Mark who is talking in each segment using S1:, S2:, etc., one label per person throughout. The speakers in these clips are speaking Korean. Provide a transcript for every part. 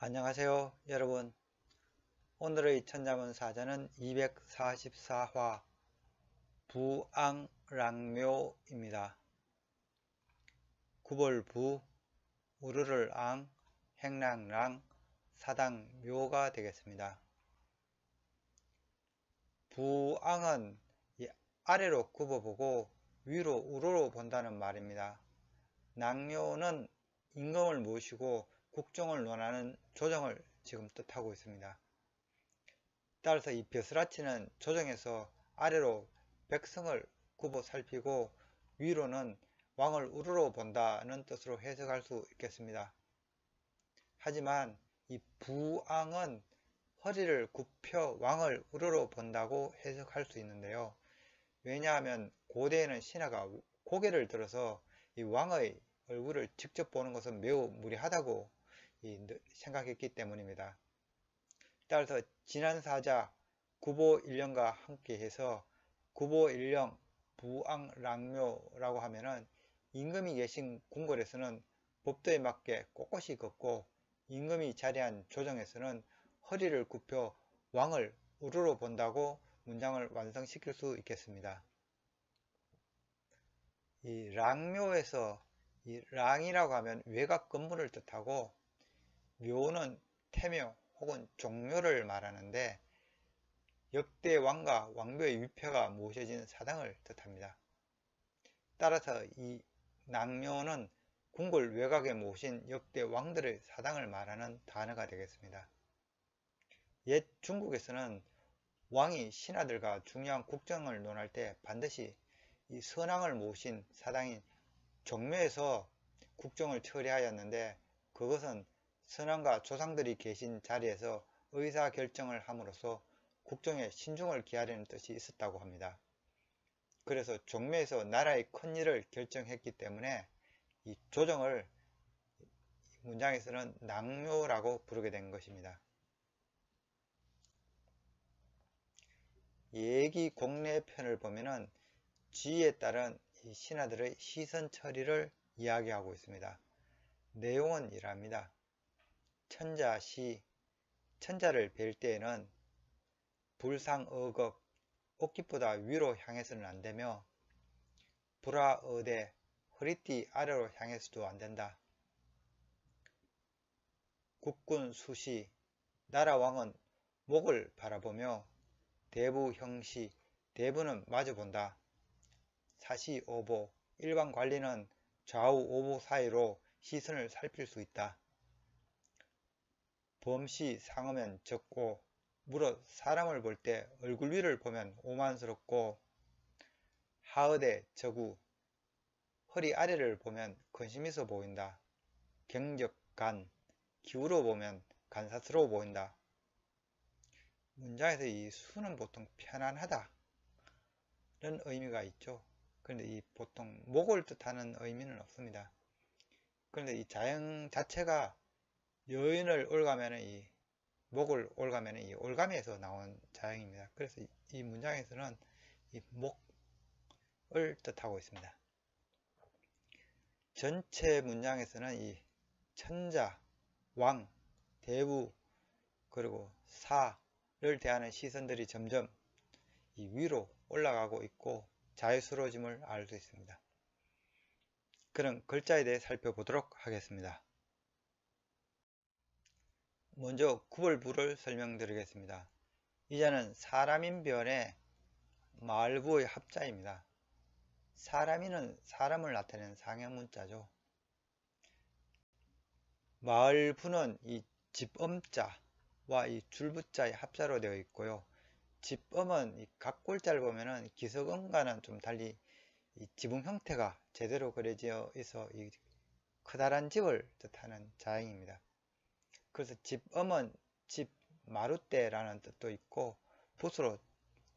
S1: 안녕하세요 여러분. 오늘의 천자문사전은 244화 부앙랑묘입니다. 구벌부, 우르를앙, 행랑랑, 사당묘가 되겠습니다. 부앙은 아래로 굽어보고 위로 우러로 본다는 말입니다. 랑묘는 임금을 모시고 국정을 논하는 조정을 지금 뜻하고 있습니다. 따라서 이 벼슬아치는 조정에서 아래로 백성을 굽어 살피고 위로는 왕을 우러러 본다는 뜻으로 해석할 수 있겠습니다. 하지만 이 부앙은 허리를 굽혀 왕을 우러러 본다고 해석할 수 있는데요. 왜냐하면 고대에는 신하가 고개를 들어서 이 왕의 얼굴을 직접 보는 것은 매우 무리하다고 생각했기 때문입니다. 따라서 진안사자 구보일령과 함께 해서 구보일령 부앙랑묘라고 하면은 임금이 계신 궁궐에서는 법도에 맞게 꼿꼿이 걷고 임금이 자리한 조정에서는 허리를 굽혀 왕을 우러러 본다고 문장을 완성시킬 수 있겠습니다. 이 랑묘에서 이 랑이라고 하면 외곽 건물을 뜻하고 묘는 태묘 혹은 종묘를 말하는데 역대 왕과 왕묘의 위패가 모셔진 사당을 뜻합니다. 따라서 이 랑묘는 궁궐 외곽에 모신 역대 왕들의 사당을 말하는 단어가 되겠습니다. 옛 중국에서는 왕이 신하들과 중요한 국정을 논할 때 반드시 이 선왕을 모신 사당인 종묘에서 국정을 처리하였는데, 그것은 선왕과 조상들이 계신 자리에서 의사결정을 함으로써 국정에 신중을 기하려는 뜻이 있었다고 합니다. 그래서 종묘에서 나라의 큰 일을 결정했기 때문에 이 조정을 문장에서는 랑묘라고 부르게 된 것입니다. 예기 공례편을 보면은 지위에 따른 이 신하들의 시선 처리를 이야기하고 있습니다. 내용은 이러합니다. 천자시, 천자를 뵐 때에는 불상어극, 옷깃보다 위로 향해서는 안되며 불하어대, 허리띠 아래로 향해서도 안된다. 국군수시, 나라왕은 목을 바라보며 대부형시, 대부는 마주본다. 사시오보, 일반 관리는 좌우 오보 사이로 시선을 살필 수 있다. 범시 상하면 적고, 무릇 사람을 볼 때 얼굴 위를 보면 오만스럽고, 하의대 저구, 허리 아래를 보면 근심 있어 보인다. 경적간, 기울어 보면 간사스러워 보인다. 문장에서 이 수는 보통 편안하다 는 의미가 있죠. 그런데 이 보통 목을 뜻하는 의미는 없습니다. 그런데 이 자형 자체가 여인을 올가면은 이 목을 올가면은 이 올가미에서 나온 자형입니다. 그래서 이 문장에서는 이 목을 뜻하고 있습니다. 전체 문장에서는 이 천자, 왕, 대부, 그리고 사를 대하는 시선들이 점점 이 위로 올라가고 있고 자유스러워짐을 알 수 있습니다. 그럼 글자에 대해 살펴보도록 하겠습니다. 먼저 구벌부를 설명드리겠습니다. 이 자는 사람인변의 마을부의 합자입니다. 사람인은 사람을 나타내는 상형문자죠. 마을부는 이 집엄자와 이 줄부자의 합자로 되어 있고요. 집엄은 이 각골자를 보면은 기석음과는 좀 달리 이 지붕 형태가 제대로 그려져 있어 이 커다란 집을 뜻하는 자형입니다. 그래서 집엄은 집 마룻대라는 뜻도 있고 붓으로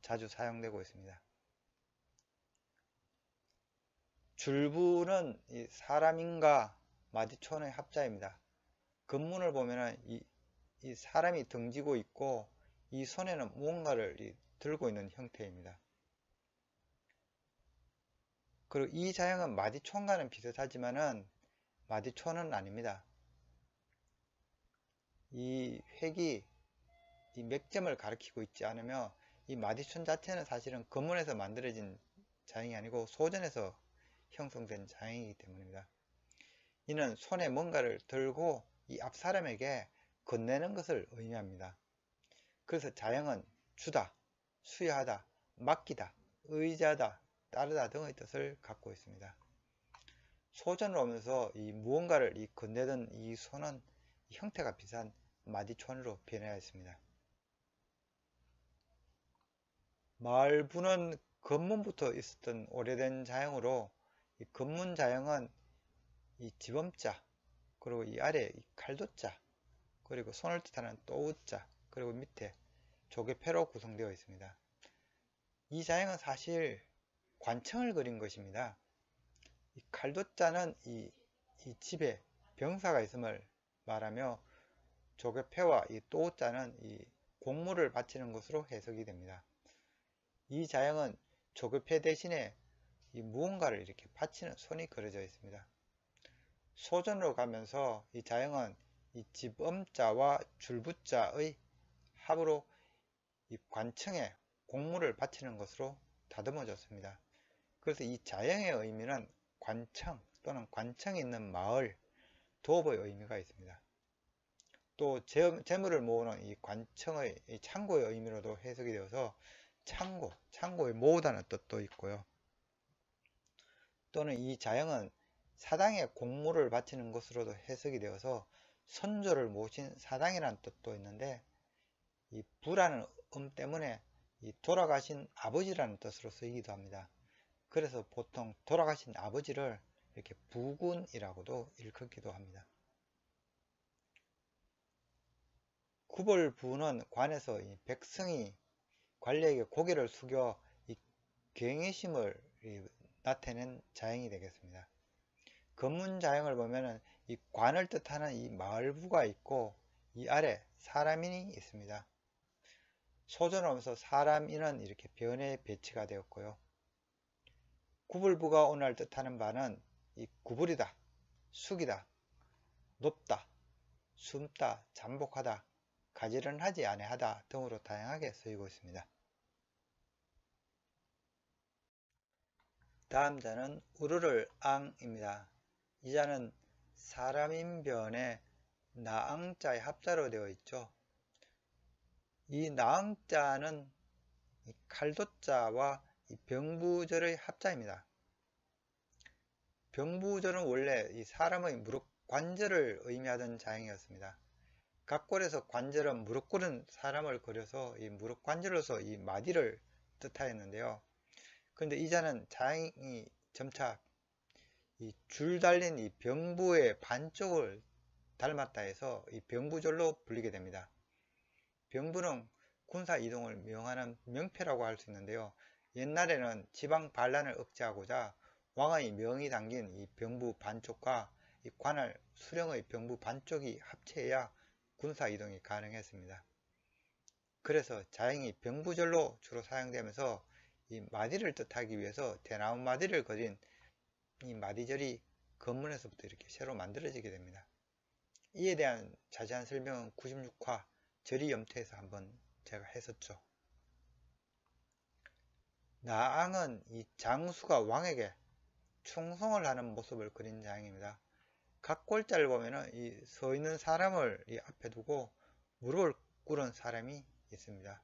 S1: 자주 사용되고 있습니다. 줄부는 이 사람인과 마디촌의 합자입니다. 근문을 보면은 이 사람이 등지고 있고 이 손에는 무언가를 들고 있는 형태입니다. 그리고 이 자형은 마디촌과는 비슷하지만은 마디촌은 아닙니다. 이 획이 이 맥점을 가리키고 있지 않으며 이 마디촌 자체는 사실은 금문에서 만들어진 자형이 아니고 소전에서 형성된 자형이기 때문입니다. 이는 손에 뭔가를 들고 이 앞 사람에게 건네는 것을 의미합니다. 그래서 자형은 주다, 수여하다, 맡기다, 의지하다, 따르다 등의 뜻을 갖고 있습니다. 소전으로 오면서 이 무언가를 건네던 이 손은 형태가 비슷한 마디촌으로 변해있습니다. 마을부는 근문부터 있었던 오래된 자형으로 이 근문 자형은 이 지범자, 그리고 이 아래 이 칼도자, 그리고 손을 뜻하는 또우자, 그리고 밑에 조개패로 구성되어 있습니다. 이 자형은 사실 관청을 그린 것입니다. 이 칼도자는 이 집에 병사가 있음을 말하며 조개패와 이 또우자는 이 공물을 바치는 것으로 해석이 됩니다. 이 자형은 조개패 대신에 이 무언가를 이렇게 바치는 손이 그려져 있습니다. 소전으로 가면서 이 자형은 이 집엄자와 줄부자의 합으로 이 관청에 공물을 바치는 것으로 다듬어졌습니다. 그래서 이 자형의 의미는 관청 또는 관청이 있는 마을, 도읍의 의미가 있습니다. 또 재물을 모으는 이 관청의 이 창고의 의미로도 해석이 되어서 창고에 모으다는 뜻도 있고요. 또는 이 자형은 사당에 공물을 바치는 것으로도 해석이 되어서 선조를 모신 사당이라는 뜻도 있는데 이 부라는 때문에 이 돌아가신 아버지라는 뜻으로 쓰이기도 합니다. 그래서 보통 돌아가신 아버지를 이렇게 부군이라고도 일컫기도 합니다. 구벌부는 관에서 이 백성이 관리에게 고개를 숙여 이 경외심을 나타낸 자형이 되겠습니다. 건문자형을 보면은 이 관을 뜻하는 이 마을부가 있고 이 아래 사람인이 있습니다. 소전을 하면서 사람인은 이렇게 변에 배치가 되었고요. 구불부가 오늘 뜻하는 바는 이 구불이다, 숙이다, 높다, 숨다, 잠복하다, 가지런하지 아니하다 등으로 다양하게 쓰이고 있습니다. 다음 자는 우르를 앙입니다. 이 자는 사람인변에 나앙자의 합자로 되어 있죠. 이 나앙자는 이 칼도자와 이 병부절의 합자입니다. 병부절은 원래 이 사람의 무릎 관절을 의미하던 자형이었습니다. 각골에서 관절은 무릎 꿇은 사람을 그려서 이 무릎 관절로서 이 마디를 뜻하였는데요. 그런데 이 자는 자형이 점차 이 줄 달린 이 병부의 반쪽을 닮았다 해서 이 병부절로 불리게 됩니다. 병부는 군사 이동을 명하는 명패라고 할 수 있는데요. 옛날에는 지방 반란을 억제하고자 왕의 명이 담긴 이 병부 반쪽과 이 관할 수령의 병부 반쪽이 합체해야 군사 이동이 가능했습니다. 그래서 자형이 병부절로 주로 사용되면서 이 마디를 뜻하기 위해서 대나무 마디를 그린 이 마디절이 건문에서부터 이렇게 새로 만들어지게 됩니다. 이에 대한 자세한 설명은 96화 절이염태에서 한번 제가 했었죠. 나앙은 이 장수가 왕에게 충성을 하는 모습을 그린 자형입니다. 각 골자를 보면은 이 서 있는 사람을 이 앞에 두고 무릎을 꿇은 사람이 있습니다.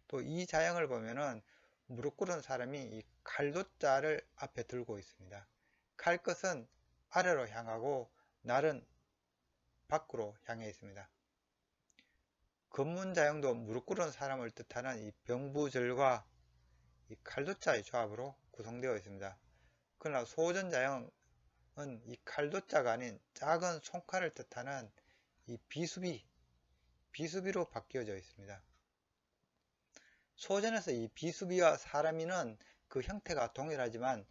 S1: 또 이 자형을 보면은 무릎 꿇은 사람이 이 칼도자를 앞에 들고 있습니다. 칼 끝은 아래로 향하고 날은 밖으로 향해 있습니다. 건문자형도 무릎 꿇은 사람을 뜻하는 이 병부절과 이 칼도자의 조합으로 구성되어 있습니다. 그러나 소전자형은 이 칼도자가 아닌 작은 손칼을 뜻하는 이 비수비로 바뀌어져 있습니다. 소전에서 이 비수비와 사람인은 그 형태가 동일하지만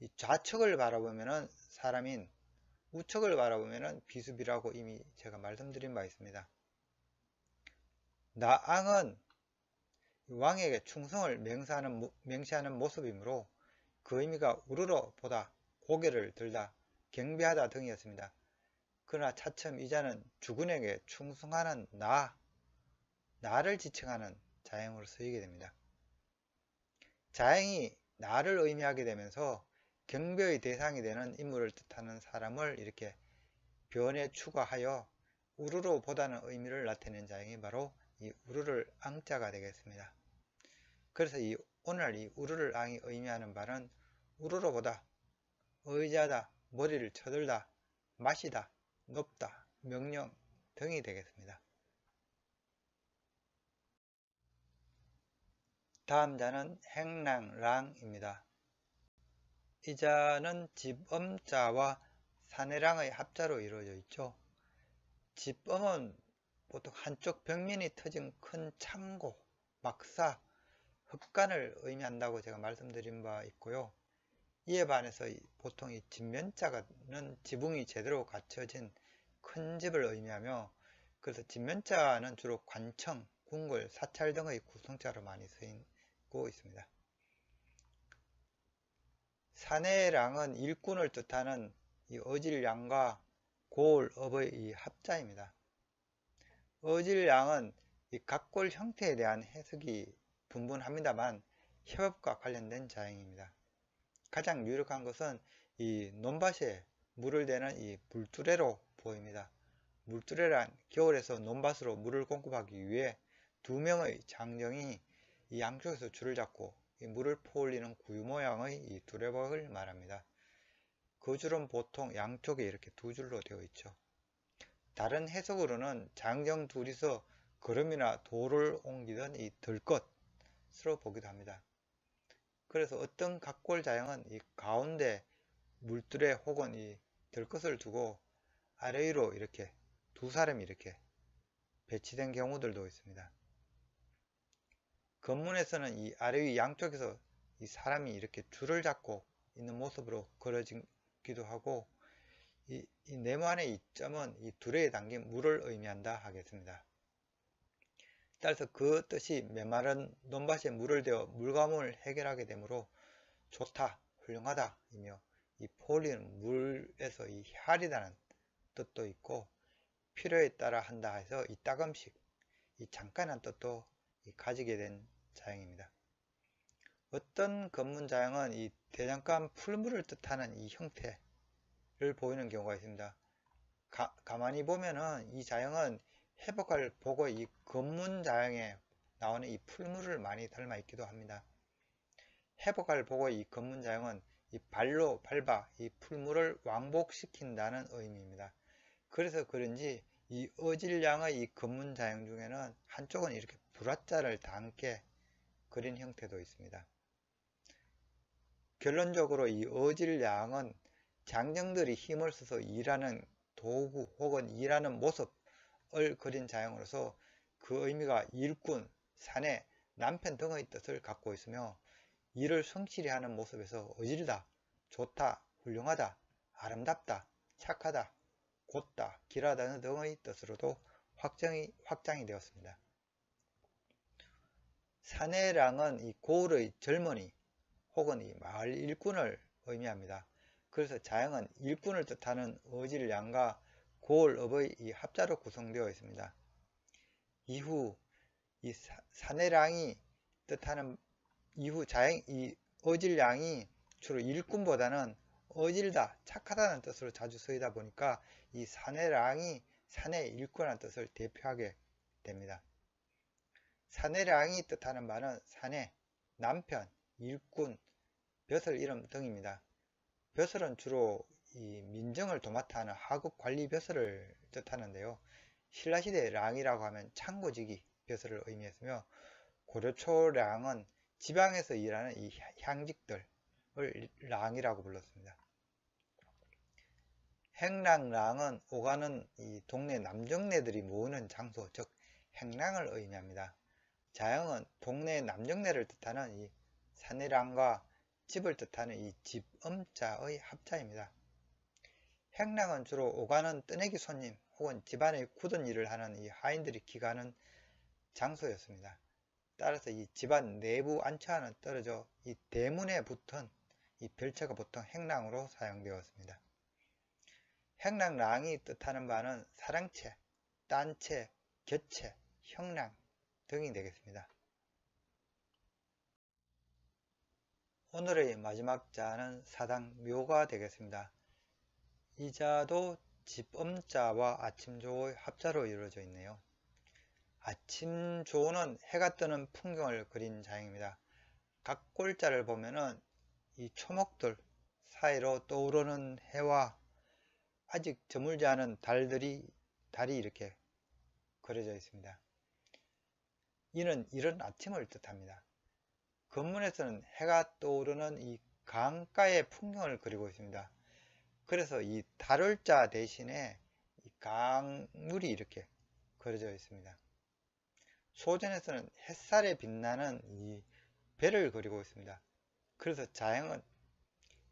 S1: 이 좌측을 바라보면은 사람인, 우측을 바라보면은 비수비라고 이미 제가 말씀드린 바 있습니다. 나앙은 왕에게 충성을 명시하는 모습이므로 그 의미가 우르르 보다, 고개를 들다, 경배하다 등이었습니다. 그러나 차츰 이자는 주군에게 충성하는 나를 지칭하는 자형으로 쓰이게 됩니다. 자형이 나를 의미하게 되면서 경배의 대상이 되는 인물을 뜻하는 사람을 이렇게 변에 추가하여 우르르보다는 의미를 나타내는 자형이 바로 이 우르를 앙자가 되겠습니다. 그래서 오늘 이 우르를 앙이 의미하는 바는 우르르보다, 의자다, 머리를 쳐들다, 마시다, 높다, 명령 등이 되겠습니다. 다음 자는 행랑랑입니다. 이 자는 집엄자와 사내랑의 합자로 이루어져 있죠. 집엄은 보통 한쪽 벽면이 터진 큰 창고, 막사, 흙간을 의미한다고 제가 말씀드린 바 있고요. 이에 반해서 보통 이 집면자는 지붕이 제대로 갖춰진 큰 집을 의미하며, 그래서 집면자는 주로 관청, 궁궐, 사찰 등의 구성자로 많이 쓰이고 있습니다. 사내랑은 일꾼을 뜻하는 이 어질량과 고을업의 이 합자입니다. 어질량은 이 각골 형태에 대한 해석이 분분합니다만 협업과 관련된 자형입니다. 가장 유력한 것은 이 논밭에 물을 대는 이 물두레로 보입니다. 물두레란 겨울에서 논밭으로 물을 공급하기 위해 두 명의 장정이 이 양쪽에서 줄을 잡고 이 물을 퍼올리는 구유 모양의 이 두레박을 말합니다. 그 줄은 보통 양쪽에 이렇게 두 줄로 되어 있죠. 다른 해석으로는 장정 둘이서 거름이나 돌을 옮기던 이 들것으로 보기도 합니다. 그래서 어떤 각골 자형은 이 가운데 물두레 혹은 이 들것을 두고 아래 위로 이렇게 두 사람이 이렇게 배치된 경우들도 있습니다. 건문에서는 이 아래 위 양쪽에서 이 사람이 이렇게 줄을 잡고 있는 모습으로 그려지기도 하고, 이 네모안의 이 점은 이 두레에 담긴 물을 의미한다 하겠습니다. 따라서 그 뜻이 메마른 논밭에 물을 대어 물과물 해결하게 되므로 좋다, 훌륭하다 이며 이 퍼올리는 물에서 이 혈이라는 뜻도 있고, 필요에 따라 한다 해서 이 따금씩, 이 잠깐한 뜻도 가지게 된 자형입니다. 어떤 건문 자형은 이 대장간 풀물을 뜻하는 이 형태를 보이는 경우가 있습니다. 가만히 보면은 이 자형은 해복을 보고 이 건문 자형에 나오는 이 풀물을 많이 닮아 있기도 합니다. 해복을 보고 이 건문 자형은 이 발로 밟아 이 풀물을 왕복시킨다는 의미입니다. 그래서 그런지 이 어질량의 이 건문 자형 중에는 한쪽은 이렇게 불화자를 담게 그린 형태도 있습니다. 결론적으로 이 어질량은 장정들이 힘을 써서 일하는 도구 혹은 일하는 모습을 그린 자형으로서 그 의미가 일꾼, 사내, 남편 등의 뜻을 갖고 있으며, 일을 성실히 하는 모습에서 어질다, 좋다, 훌륭하다, 아름답다, 착하다, 곧다, 길하다 등의 뜻으로도 확장이 되었습니다. 사내랑은 이 고을의 젊은이 혹은 이 마을 일꾼을 의미합니다. 그래서 자형은 일꾼을 뜻하는 어질량과 고을업의 이 합자로 구성되어 있습니다. 이후 이 사내랑이 뜻하는 이후 자형 이 어질량이 주로 일꾼보다는 어질다, 착하다는 뜻으로 자주 쓰이다 보니까 이 사내랑이 사내 일꾼이라는 뜻을 대표하게 됩니다. 사내랑이 뜻하는 바는 사내, 남편, 일꾼, 벼슬 이름 등입니다. 벼슬은 주로 이 민정을 도맡아 하는 하급 관리 벼슬을 뜻하는데요. 신라시대 랑이라고 하면 창고지기 벼슬을 의미했으며, 고려초랑은 지방에서 일하는 이 향직들을 랑이라고 불렀습니다. 행랑랑은 오가는 이 동네 남정네들이 모이는 장소, 즉 행랑을 의미합니다. 자형은 동네 남정네를 뜻하는 이 사내랑과 집을 뜻하는 이 집엄자의 합자입니다. 행랑은 주로 오가는 뜨내기 손님 혹은 집안의 굳은 일을 하는 이 하인들이 기가는 장소였습니다. 따라서 이 집안 내부 안차와는 떨어져 이 대문에 붙은 이 별채가 보통 행랑으로 사용되었습니다. 행랑랑이 뜻하는 바는 사랑채, 딴채, 곁채, 형랑 등이 되겠습니다. 오늘의 마지막 자는 사당묘가 되겠습니다. 이 자도 집엄자와 아침조의 합자로 이루어져 있네요. 아침조는 해가 뜨는 풍경을 그린 자입니다. 각골자를 보면은 이 초목들 사이로 떠오르는 해와 아직 저물지 않은 달이 이렇게 그려져 있습니다. 이는 이른 아침을 뜻합니다. 건문에서는 해가 떠오르는 이 강가의 풍경을 그리고 있습니다. 그래서 이 달을자 대신에 이 강물이 이렇게 그려져 있습니다. 소전에서는 햇살에 빛나는 이 배를 그리고 있습니다. 그래서 자형은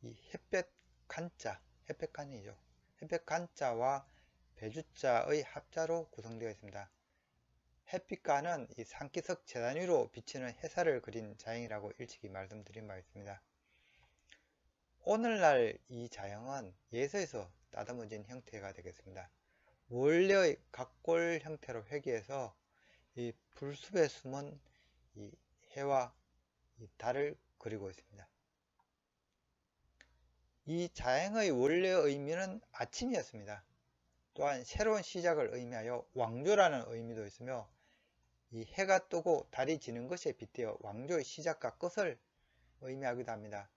S1: 이 햇볕 간자, 햇볕간이죠. 햇볕 간자와 배주자의 합자로 구성되어 있습니다. 햇빛간은 이 상기석 재단 위로 비치는 햇살을 그린 자형이라고 일찍이 말씀드린 바 있습니다. 오늘날 이 자형은 예서에서 따듬어진 형태가 되겠습니다. 원래의 각골 형태로 회귀해서 이 불숲에 숨은 이 해와 이 달을 그리고 있습니다. 이 자행의 원래 의미는 아침이었습니다. 또한 새로운 시작을 의미하여 왕조라는 의미도 있으며 이 해가 뜨고 달이 지는 것에 빗대어 왕조의 시작과 끝을 의미하기도 합니다.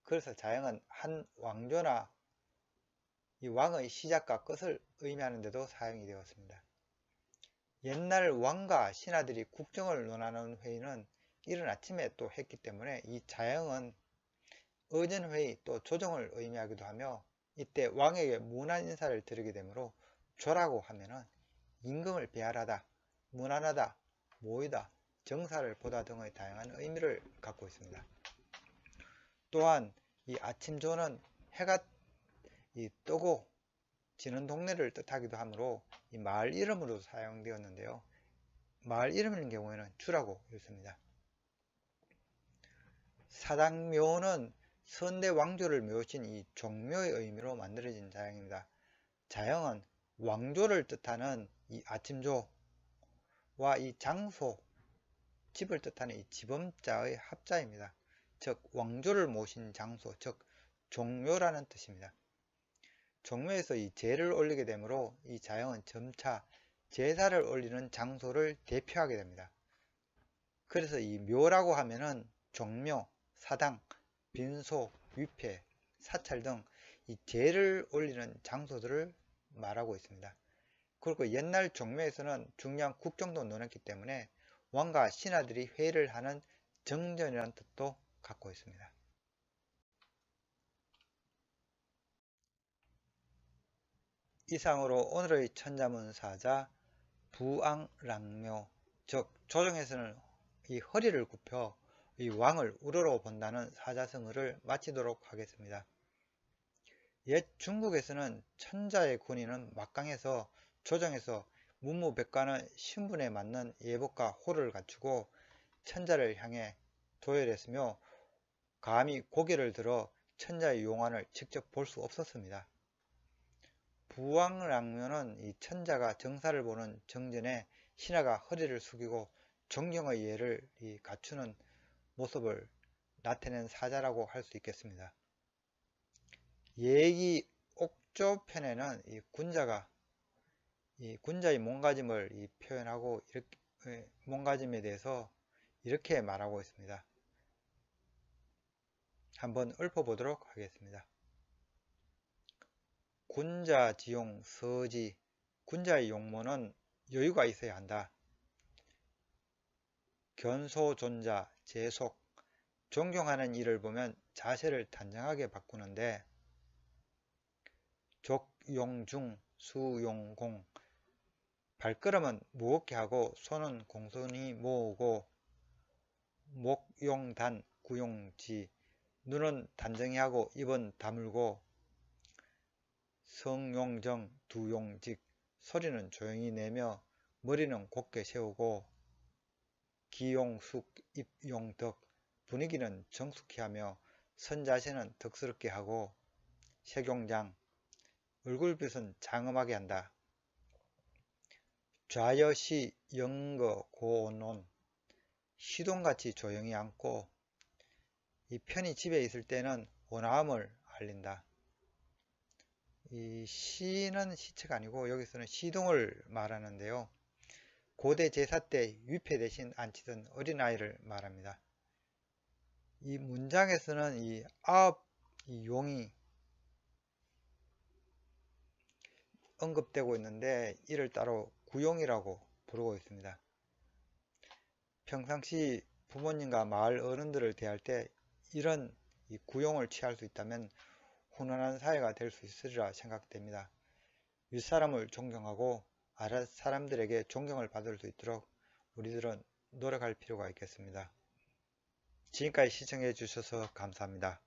S1: 그래서 자행은 한 왕조나 이 왕의 시작과 끝을 의미하는 데도 사용이 되었습니다. 옛날 왕과 신하들이 국정을 논하는 회의는 이른 아침에 또 했기 때문에 이 자영은 의전회의 또 조정을 의미하기도 하며 이때 왕에게 문안 인사를 드리게 되므로 조라고 하면은 임금을 배할하다, 문안하다, 모이다, 정사를 보다 등의 다양한 의미를 갖고 있습니다. 또한 이 아침조는 해가 뜨고 지는 동네를 뜻하기도 하므로 이 마을 이름으로 사용되었는데요. 마을 이름인 경우에는 주라고 읽습니다. 사당묘는 선대 왕조를 묘신 이 종묘의 의미로 만들어진 자형입니다. 자형은 왕조를 뜻하는 이 아침조와 이 장소, 집을 뜻하는 이 집엄자의 합자입니다. 즉 왕조를 모신 장소, 즉 종묘라는 뜻입니다. 종묘에서 이 제를 올리게 되므로 이 자형은 점차 제사를 올리는 장소를 대표하게 됩니다. 그래서 이 묘라고 하면은 종묘, 사당, 빈소, 위패, 사찰 등 이 제를 올리는 장소들을 말하고 있습니다. 그리고 옛날 종묘에서는 중요한 국정도 논했기 때문에 왕과 신하들이 회의를 하는 정전이라는 뜻도 갖고 있습니다. 이상으로 오늘의 천자문사자 부앙랑묘, 즉 조정에서는 이 허리를 굽혀 이 왕을 우러러 본다는 사자성어를 마치도록 하겠습니다. 옛 중국에서는 천자의 군인은 막강해서 조정에서 문무백관의 신분에 맞는 예복과 호를 갖추고 천자를 향해 도열했으며 감히 고개를 들어 천자의 용안을 직접 볼 수 없었습니다. 부왕랑묘는 이 천자가 정사를 보는 정전에 신하가 허리를 숙이고 존경의 예를 갖추는 모습을 나타낸 사자라고 할 수 있겠습니다. 예기 옥조편에는 이 군자의 몸가짐을 표현하고 몸가짐에 대해서 이렇게 말하고 있습니다. 한번 읊어보도록 하겠습니다. 군자지용 서지, 군자의 용모는 여유가 있어야 한다. 견소존자, 제속, 존경하는 일을 보면 자세를 단정하게 바꾸는데 족용중, 수용공, 발걸음은 무겁게 하고 손은 공손히 모으고 목용단, 구용지, 눈은 단정히 하고 입은 다물고 성용정, 두용직, 소리는 조용히 내며 머리는 곧게 세우고 기용숙, 입용덕, 분위기는 정숙히 하며 선자세는 덕스럽게 하고 색용장, 얼굴빛은 장엄하게 한다. 좌여시 영거 고온론 시동같이 조용히 앉고 이 편히 집에 있을 때는 온화함을 알린다. 이 시는 시체가 아니고 여기서는 시동을 말하는데요. 고대 제사 때 위패 대신 앉히던 어린아이를 말합니다. 이 문장에서는 이 용이 언급되고 있는데 이를 따로 구용이라고 부르고 있습니다. 평상시 부모님과 마을 어른들을 대할 때 이런 이 구용을 취할 수 있다면 훈훈한 사회가 될 수 있으리라 생각됩니다. 윗사람을 존경하고 아랫 사람들에게 존경을 받을 수 있도록 우리들은 노력할 필요가 있겠습니다. 지금까지 시청해 주셔서 감사합니다.